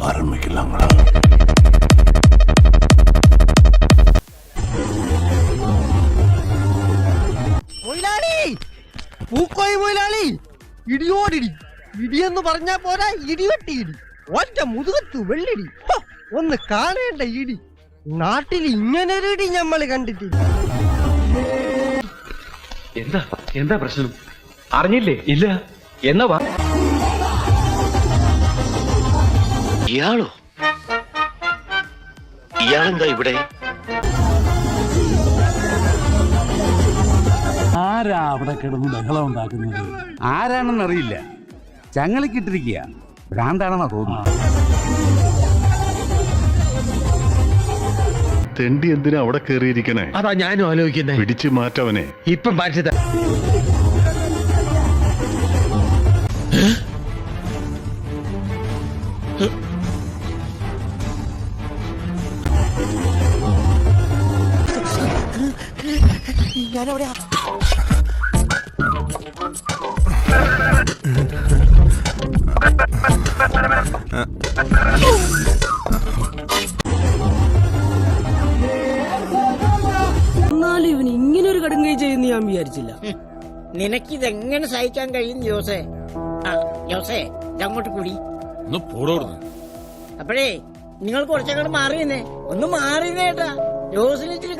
ஆரம்பிக்கலாங்களா? മൊയിലാളി, പൂക്കോയി മൊയിലാളി, ഇടിയോടിടി. ഇടിയെന്ന് പറഞ്ഞാ പോരാ, ഇടിവെട്ടി ഇടി. ഒറ്റ മുതുകത്ത് വെള്ളിടി. ഒന്ന് കാണേണ്ട ഇടി. നാട്ടിൽ ഇങ്ങനൊരു ഇടി ഞമ്മള് കണ്ടിട്ടില്ല. എന്താ എന്താ പ്രശ്നം? അറിഞ്ഞില്ലേ? ഇല്ല. എന്നാ വാ. ഇയാളോ? ഇയാളെന്താ ഇവിടെ? ആരാ അവിടെ കിടന്ന് ബഹളം ഉണ്ടാക്കുന്നത്? ആരാണെന്നറിയില്ല. ചങ്ങലക്കിട്ടിരിക്കുക. ഭ്രാന്താണെന്നാ തോന്നുന്നു. തെണ്ടി എന്തിനാ അവിടെ കേറിയിരിക്കണേ? അതാ ഞാനും ആലോചിക്കുന്നേ. പിടിച്ചു മാറ്റവനെ. ഇപ്പം മാറ്റിത. ഞാനവിടെയാ. എന്നാലും ഇവൻ ഇങ്ങനെ ഒരു കടുങ്കൈ ചെയ്യുന്ന ഞാൻ വിചാരിച്ചില്ല. നിനക്കിതെങ്ങനെ സഹിക്കാൻ കഴിയും ജോസേ? ജോസേ ഇതങ്ങോട്ട് കൂടി. അപ്പോഴേ നിങ്ങൾ കുറച്ചങ്ങോട്ട് മാറിയെന്നേ. ഒന്ന് മാറിയേട്ടാ. ജോസിന് ഇച്ചിരി